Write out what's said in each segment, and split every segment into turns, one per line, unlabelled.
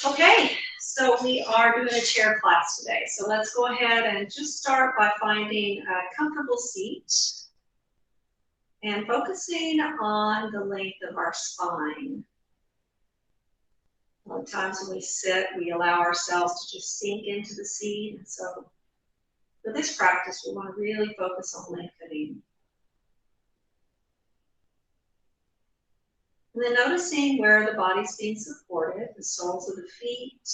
Okay, so we are doing a chair class today. So let's go ahead and just start by finding a comfortable seat and focusing on the length of our spine. A lot of times when we sit, we allow ourselves to just sink into the seat. And so for this practice, we want to really focus on lengthening. And then noticing where the body's being supported, the soles of the feet,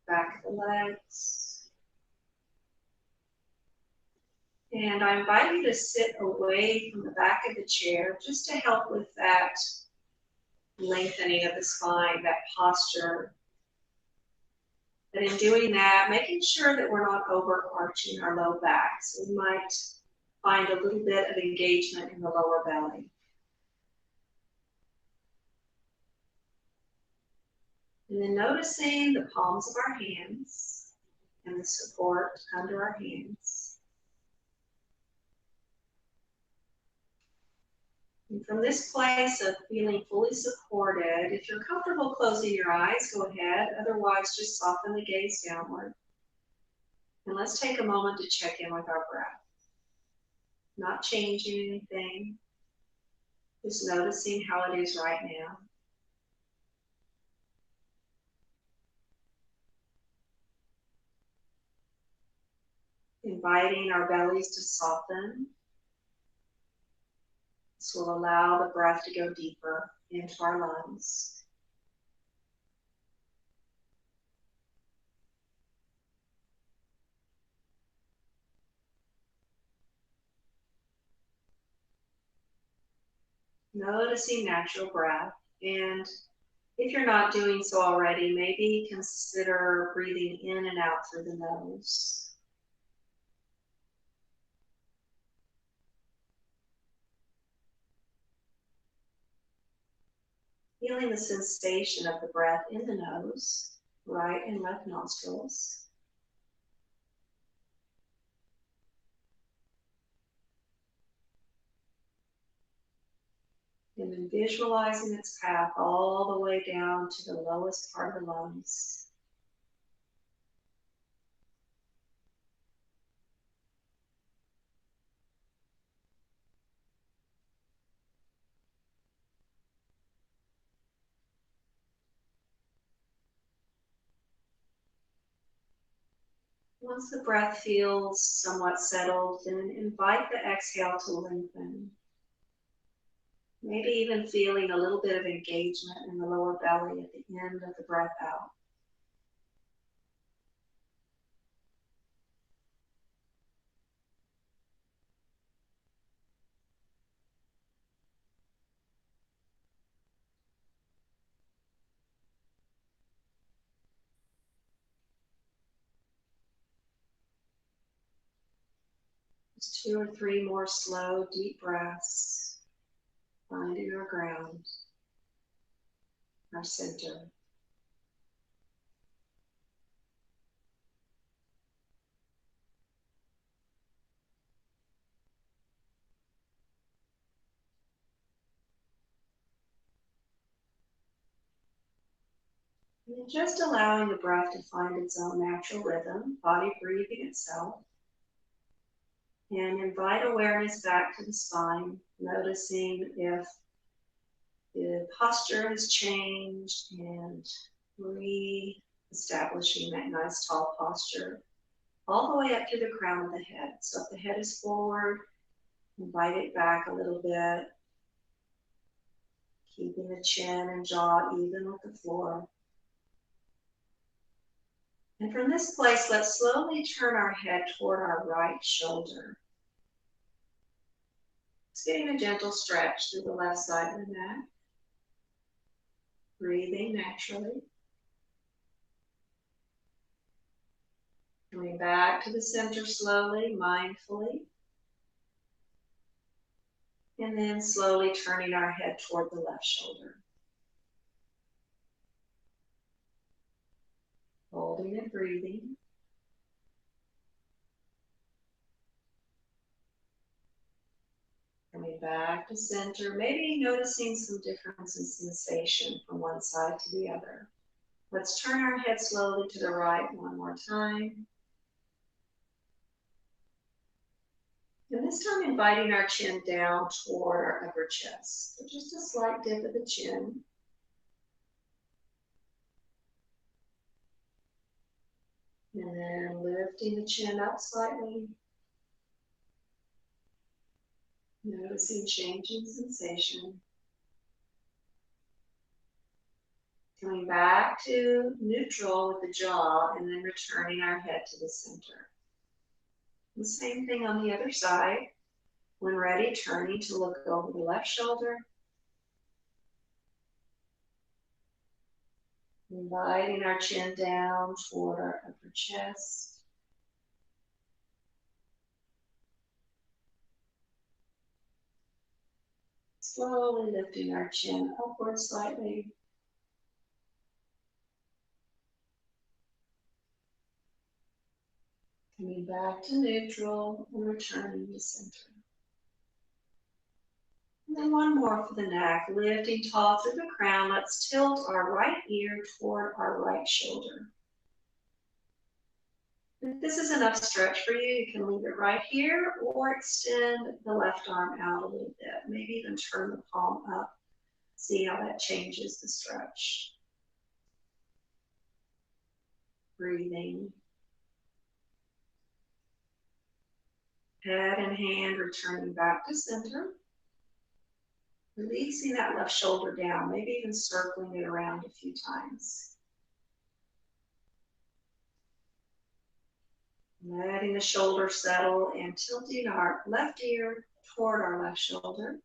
back of the legs. And I invite you to sit away from the back of the chair just to help with that lengthening of the spine, that posture. And in doing that, making sure that we're not overarching our low back. So we might find a little bit of engagement in the lower belly. And then noticing the palms of our hands and the support under our hands. And from this place of feeling fully supported, if you're comfortable closing your eyes, go ahead. Otherwise, just soften the gaze downward. And let's take a moment to check in with our breath. Not changing anything, just noticing how it is right now. Inviting our bellies to soften. This will allow the breath to go deeper into our lungs. Noticing natural breath. And if you're not doing so already, maybe consider breathing in and out through the nose. Feeling the sensation of the breath in the nose, right and left nostrils. And then visualizing its path all the way down to the lowest part of the lungs. Once the breath feels somewhat settled, then invite the exhale to lengthen. Maybe even feeling a little bit of engagement in the lower belly at the end of the breath out. Just 2 or 3 more slow, deep breaths, finding our ground, our center. And just allowing the breath to find its own natural rhythm, body breathing itself. And invite awareness back to the spine, noticing if the posture has changed and re-establishing that nice tall posture all the way up to the crown of the head. So if the head is forward, invite it back a little bit, keeping the chin and jaw even with the floor. And from this place, let's slowly turn our head toward our right shoulder. Just getting a gentle stretch through the left side of the neck. Breathing naturally. Coming back to the center slowly, mindfully. And then slowly turning our head toward the left shoulder. Holding and breathing. Coming Coming back to center, maybe noticing some difference in sensation from one side to the other. Let's turn our head slowly to the right one more time. And this time inviting our chin down toward our upper chest. So just a slight dip of the chin. And then lifting the chin up slightly. Noticing change in sensation. Coming back to neutral with the jaw and then returning our head to the center. The same thing on the other side. When ready, turning to look over the left shoulder. Inviting our chin down toward our upper chest. Slowly lifting our chin upward slightly. Coming back to neutral and returning to center. And then one more for the neck, lifting tall through the crown. Let's tilt our right ear toward our right shoulder. If this is enough stretch for you, you can leave it right here or extend the left arm out a little bit. Maybe even turn the palm up. See how that changes the stretch. Breathing. Head and hand returning back to center. Releasing that left shoulder down, maybe even circling it around a few times. Letting the shoulder settle and tilting our left ear toward our left shoulder.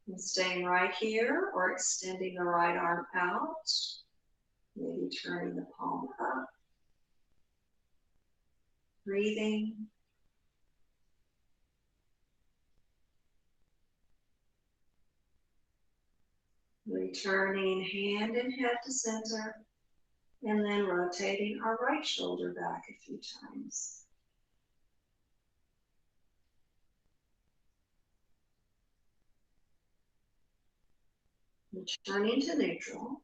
And staying right here or extending the right arm out. Maybe turning the palm up. Breathing. Returning hand and head to center, and then rotating our right shoulder back a few times. Returning to neutral,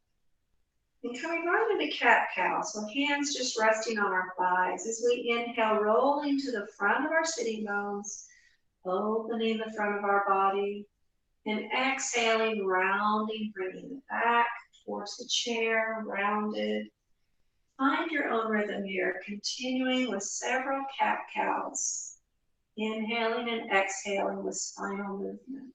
and coming right into cat-cow, so hands just resting on our thighs as we inhale, rolling to the front of our sitting bones, opening the front of our body. And exhaling, rounding, bringing it back towards the chair, rounded. Find your own rhythm here, continuing with several cat-cows. Inhaling and exhaling with spinal movement.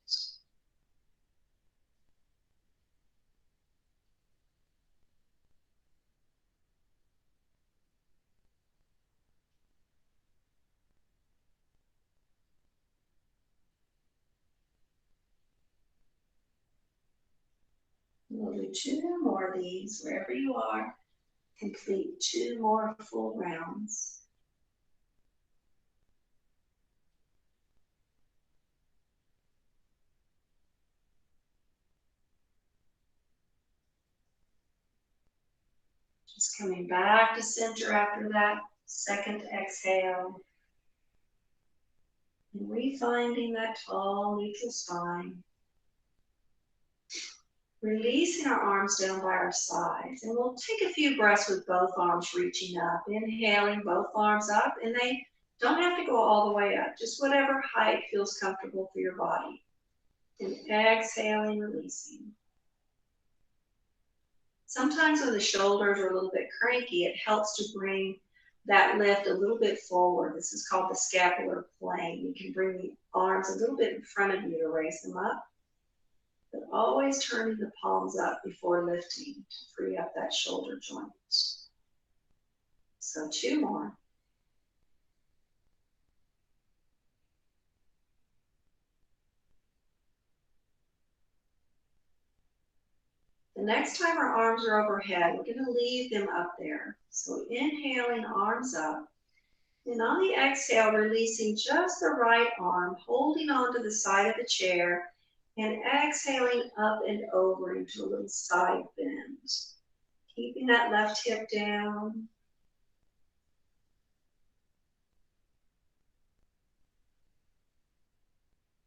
We'll do 2 more of these wherever you are. Complete 2 more full rounds. Just coming back to center after that second exhale. And refinding that tall, neutral spine. Releasing our arms down by our sides. And we'll take a few breaths with both arms reaching up. Inhaling, both arms up. And they don't have to go all the way up. Just whatever height feels comfortable for your body. And exhaling, releasing. Sometimes when the shoulders are a little bit cranky, it helps to bring that lift a little bit forward. This is called the scapular plane. You can bring the arms a little bit in front of you to raise them up. But always turning the palms up before lifting to free up that shoulder joint. So 2 more. The next time our arms are overhead, we're going to leave them up there. So inhaling, arms up. And on the exhale, releasing just the right arm, holding onto the side of the chair, and exhaling up and over into a little side bend. Keeping that left hip down.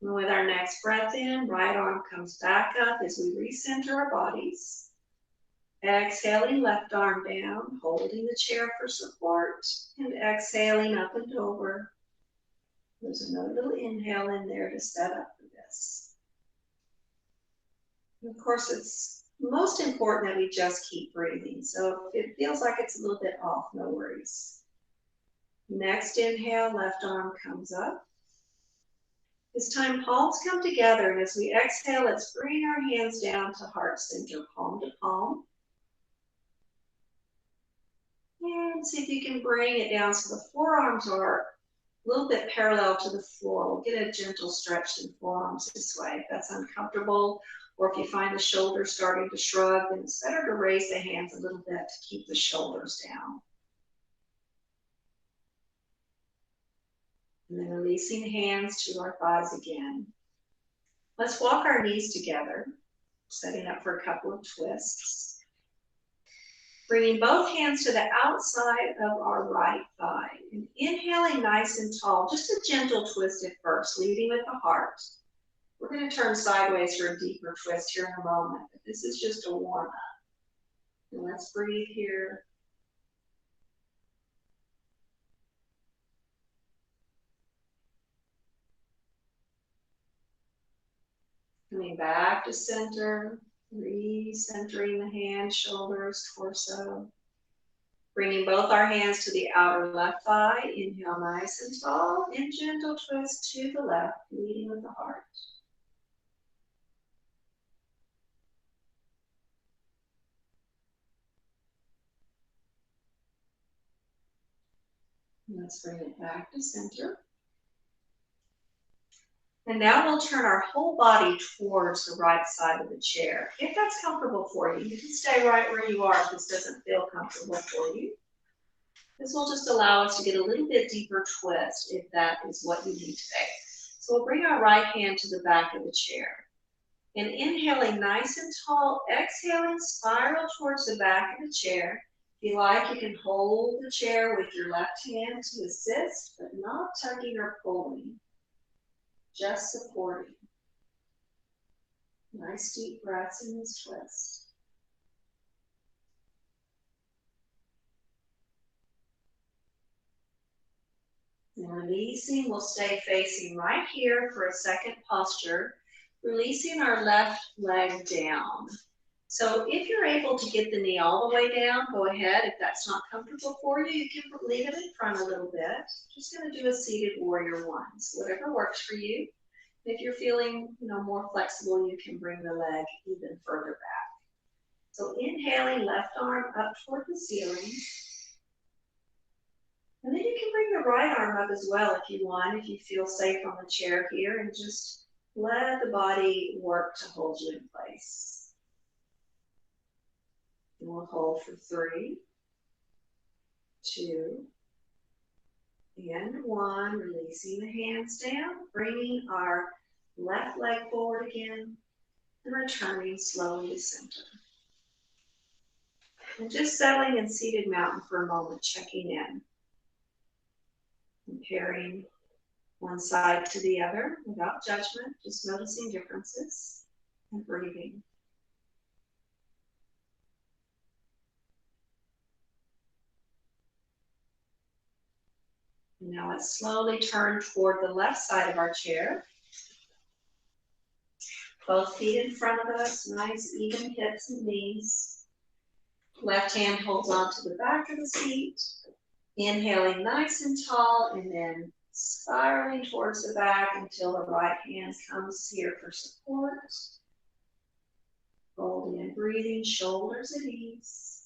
And with our next breath in, right arm comes back up as we recenter our bodies. Exhaling, left arm down, holding the chair for support, and exhaling up and over. There's another little inhale in there to set up for this. And of course, it's most important that we just keep breathing. So if it feels like it's a little bit off, no worries. Next inhale, left arm comes up. This time, palms come together, and as we exhale, let's bring our hands down to heart center, palm to palm. And see if you can bring it down so the forearms are a little bit parallel to the floor. We'll get a gentle stretch in the forearms this way. If that's uncomfortable, or if you find the shoulders starting to shrug, then it's better to raise the hands a little bit to keep the shoulders down. And then releasing hands to our thighs again. Let's walk our knees together, setting up for a couple of twists. Bringing both hands to the outside of our right thigh. And inhaling nice and tall, just a gentle twist at first, leading with the heart. We're going to turn sideways for a deeper twist here in a moment, but this is just a warm-up. And let's breathe here. Coming back to center, recentering the hands, shoulders, torso. Bringing both our hands to the outer left thigh. Inhale nice and tall, and gentle twist to the left, leading with the heart. Let's bring it back to center. And now we'll turn our whole body towards the right side of the chair. If that's comfortable for you, you can stay right where you are if this doesn't feel comfortable for you. This will just allow us to get a little bit deeper twist if that is what you need today. So we'll bring our right hand to the back of the chair. And inhaling nice and tall, exhaling, spiral towards the back of the chair. If you like, you can hold the chair with your left hand to assist, but not tugging or pulling. Just supporting. Nice deep breaths in this twist. And releasing, we'll stay facing right here for a second posture, releasing our left leg down. So if you're able to get the knee all the way down, go ahead. If that's not comfortable for you, you can leave it in front a little bit. Just going to do a seated warrior one. So whatever works for you. If you're feeling, more flexible, you can bring the leg even further back. So inhaling, left arm up toward the ceiling. And then you can bring the right arm up as well if you want, if you feel safe on the chair here, and just let the body work to hold you in place. And we'll hold for 3, 2, and 1. Releasing the hands down, bringing our left leg forward again, and returning slowly to center. And just settling in seated mountain for a moment, checking in. Comparing one side to the other without judgment, just noticing differences and breathing. Now let's slowly turn toward the left side of our chair. Both feet in front of us, nice even hips and knees. Left hand holds onto the back of the seat. Inhaling nice and tall, and then spiraling towards the back until the right hand comes here for support. Holding and breathing, shoulders at ease.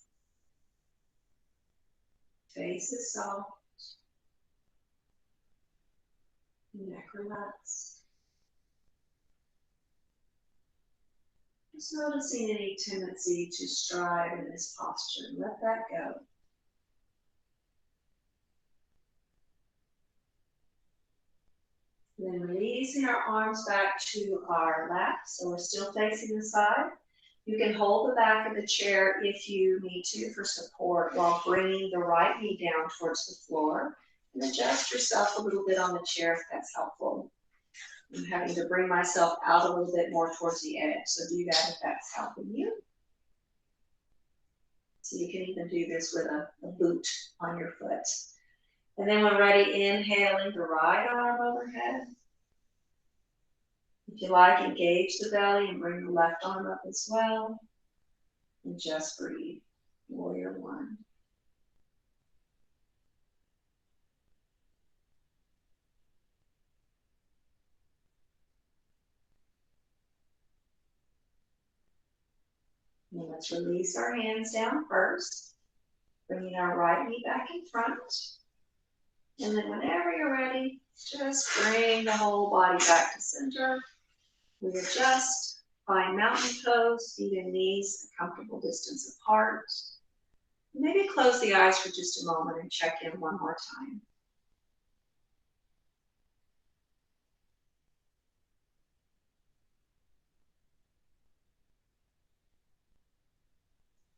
Face is soft. Neck relaxed. Just noticing any tendency to strive in this posture. Let that go. Then releasing our arms back to our lap, so we're still facing the side. You can hold the back of the chair if you need to for support while bringing the right knee down towards the floor. And adjust yourself a little bit on the chair if that's helpful. I'm having to bring myself out a little bit more towards the edge, so do that if that's helping you. So you can even do this with a boot on your foot. And then when ready, inhaling the right arm overhead. If you like, engage the belly and bring the left arm up as well. And just breathe. Warrior one. And let's release our hands down first. Bringing our right knee back in front. And then whenever you're ready, just bring the whole body back to center. We adjust, find mountain pose, feet and knees a comfortable distance apart. Maybe close the eyes for just a moment and check in one more time.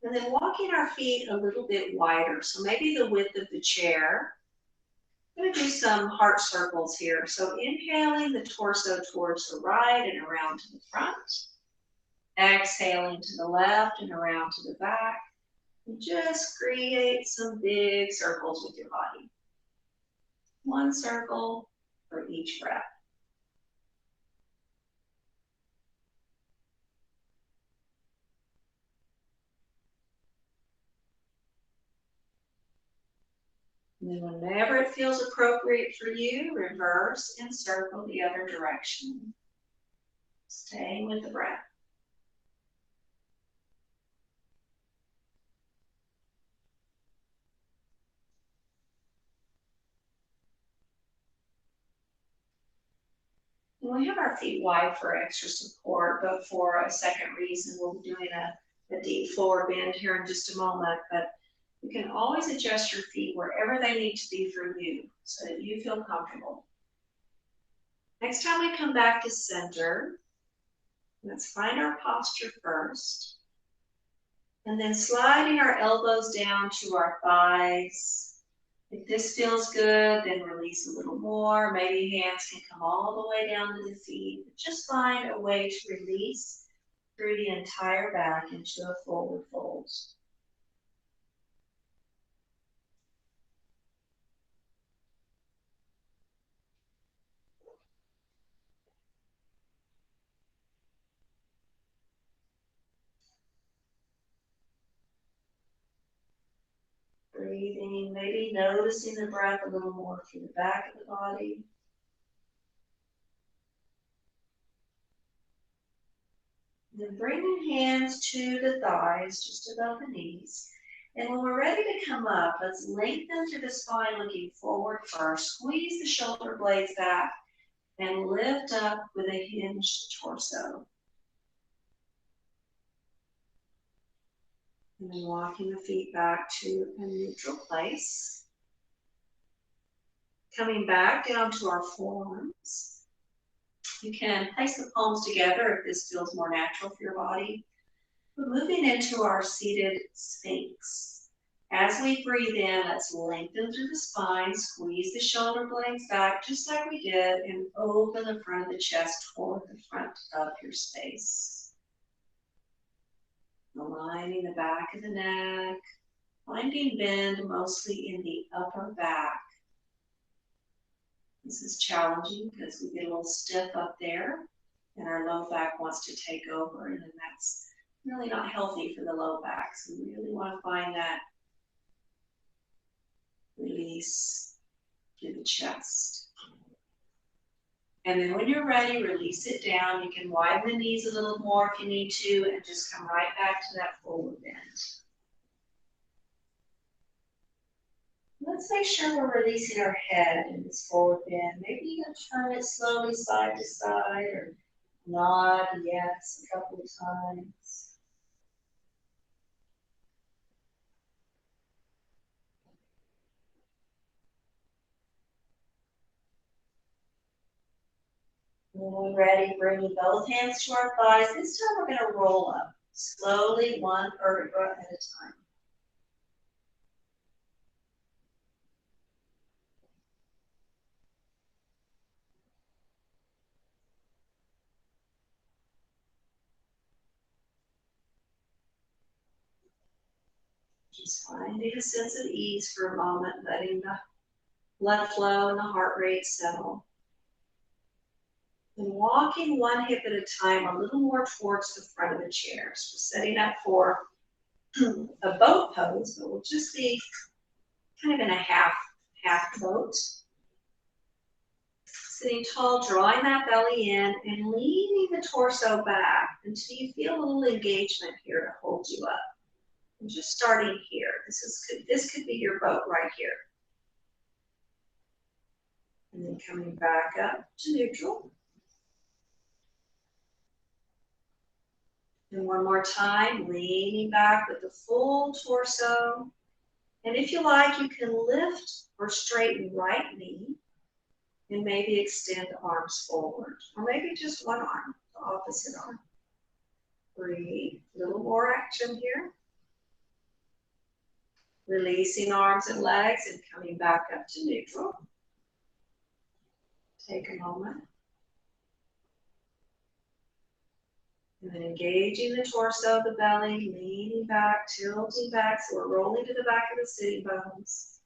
And then walking our feet a little bit wider, so maybe the width of the chair. I'm going to do some heart circles here. So inhaling the torso towards the right and around to the front. Exhaling to the left and around to the back. And just create some big circles with your body. One circle for each breath. And then whenever it feels appropriate for you, reverse and circle the other direction. Staying with the breath. And we have our feet wide for extra support, but for a second reason, we'll be doing a deep forward bend here in just a moment. But you can always adjust your feet wherever they need to be for you so that you feel comfortable. Next time we come back to center, let's find our posture first. And then sliding our elbows down to our thighs. If this feels good, then release a little more. Maybe hands can come all the way down to the feet. But just find a way to release through the entire back into a forward fold. Breathing, maybe noticing the breath a little more through the back of the body. Then bringing hands to the thighs, just above the knees. And when we're ready to come up, let's lengthen through the spine, looking forward first. Squeeze the shoulder blades back and lift up with a hinged torso. And then walking the feet back to a neutral place. Coming back down to our forearms. You can place the palms together if this feels more natural for your body. We're moving into our seated Sphinx. As we breathe in, let's lengthen through the spine, squeeze the shoulder blades back just like we did, and open the front of the chest toward the front of your space. Aligning the back of the neck, finding bend mostly in the upper back. This is challenging because we get a little stiff up there and our low back wants to take over, and then that's really not healthy for the low back. So we really want to find that release through the chest. And then when you're ready, release it down. You can widen the knees a little more if you need to, and just come right back to that forward bend. Let's make sure we're releasing our head in this forward bend. Maybe you can turn it slowly side to side or nod yes a couple of times. When we're ready, bringing both hands to our thighs. This time we're going to roll up slowly, one vertebra at a time. Just finding a sense of ease for a moment, letting the blood flow and the heart rate settle. And walking one hip at a time a little more towards the front of the chair. So setting up for a boat pose, but we'll just be kind of in a half boat. Sitting tall, drawing that belly in and leaning the torso back until you feel a little engagement here to hold you up. And just starting here. This could be your boat right here. And then coming back up to neutral. And one more time, leaning back with the full torso. And if you like, you can lift or straighten right knee and maybe extend arms forward, or maybe just one arm, the opposite arm. Breathe, a little more action here. Releasing arms and legs and coming back up to neutral. Take a moment. And then engaging the torso, the belly, leaning back, tilting back, so we're rolling to the back of the sitting bones.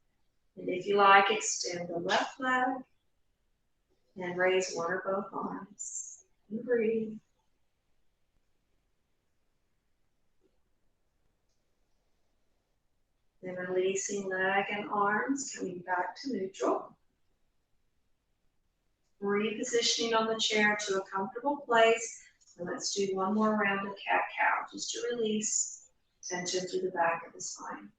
And if you like, extend the left leg and raise one or both arms. And breathe. Then releasing leg and arms, coming back to neutral. Repositioning on the chair to a comfortable place. And let's do one more round of cat-cow, just to release tension through the back of the spine.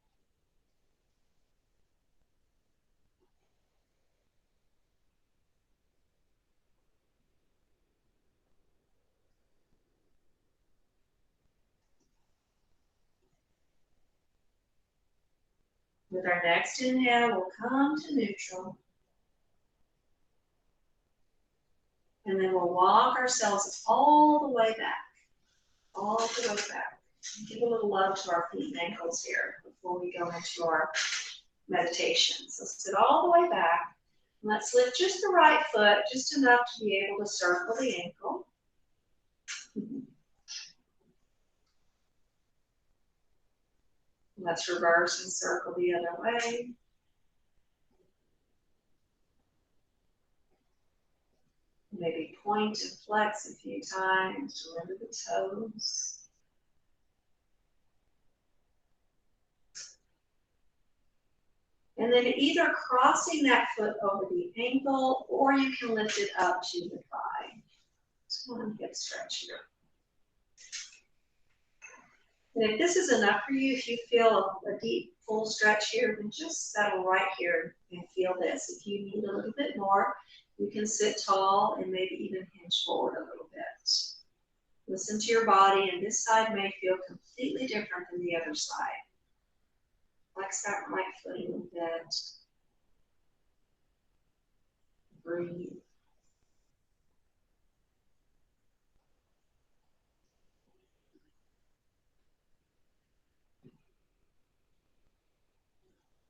With our next inhale, we'll come to neutral. And then we'll walk ourselves all the way back. All the way back. Give a little love to our feet and ankles here before we go into our meditation. So sit all the way back. And let's lift just the right foot, just enough to be able to circle the ankle. Let's reverse and circle the other way. Maybe point and flex a few times, remember the toes. And then either crossing that foot over the ankle, or you can lift it up to the thigh. Just one hip stretch here. And if this is enough for you, if you feel a deep, full stretch here, then just settle right here and feel this. If you need a little bit more, you can sit tall and maybe even hinge forward a little bit. Listen to your body, and this side may feel completely different than the other side. Flex that right foot a little bit. Breathe.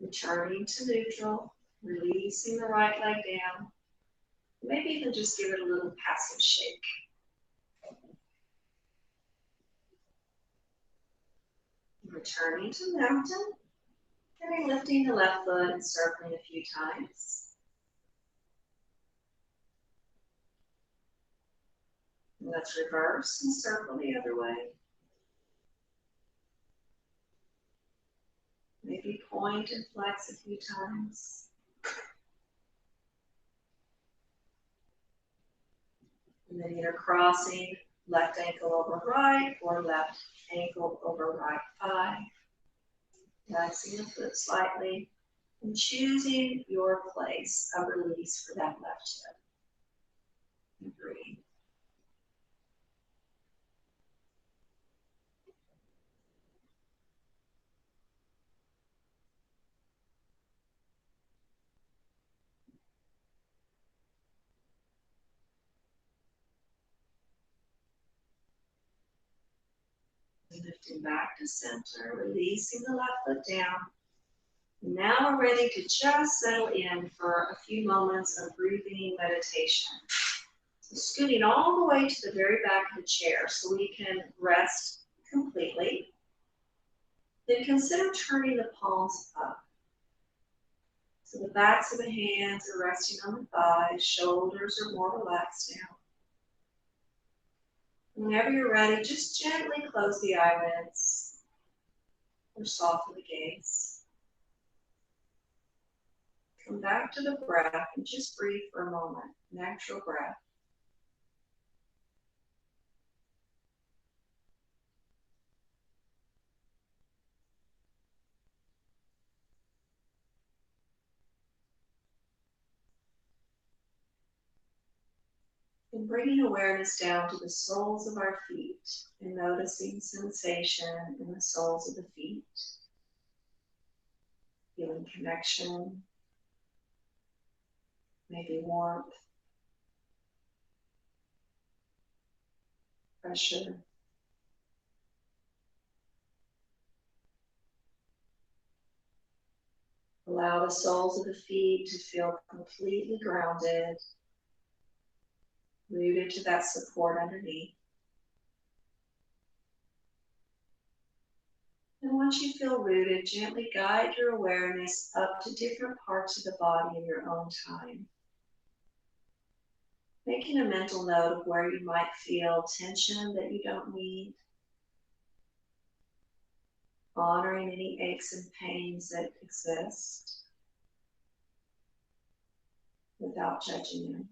Returning to neutral, releasing the right leg down. Maybe even just give it a little passive shake. Returning to mountain, and lifting the left foot and circling a few times. And let's reverse and circle the other way. Maybe point and flex a few times. And then either crossing left ankle over right or left ankle over right thigh. Relaxing the foot slightly and choosing your place of release for that left hip. And breathe. Lifting back to center, releasing the left foot down. Now we're ready to just settle in for a few moments of breathing meditation. So scooting all the way to the very back of the chair so we can rest completely. Then consider turning the palms up. So the backs of the hands are resting on the thighs, shoulders are more relaxed now. Whenever you're ready, just gently close the eyelids or soften the gaze. Come back to the breath and just breathe for a moment. Natural breath. And bringing awareness down to the soles of our feet and noticing sensation in the soles of the feet. Feeling connection, maybe warmth, pressure. Allow the soles of the feet to feel completely grounded, rooted to that support underneath. And once you feel rooted, gently guide your awareness up to different parts of the body in your own time. Making a mental note of where you might feel tension that you don't need. Honoring any aches and pains that exist without judging them.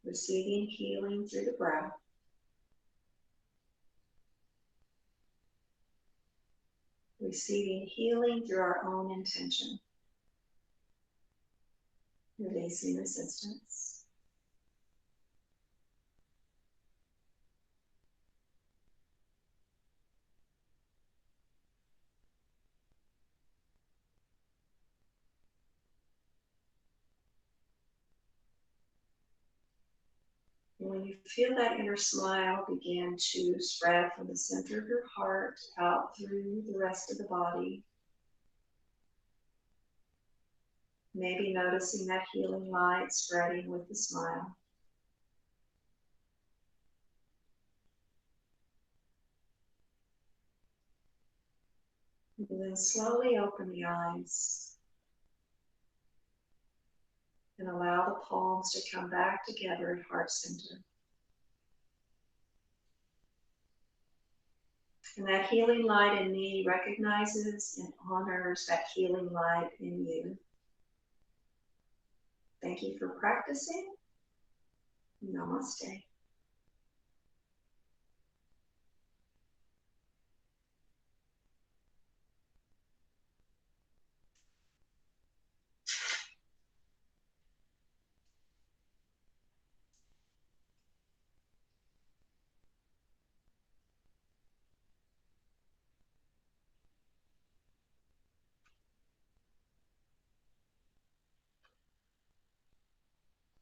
Receiving healing through the breath. Receiving healing through our own intention. Releasing resistance. And when you feel that inner smile begin to spread from the center of your heart out through the rest of the body, maybe noticing that healing light spreading with the smile. And then slowly open the eyes and allow the palms to come back together at heart center. And that healing light in me recognizes and honors that healing light in you. Thank you for practicing. Namaste.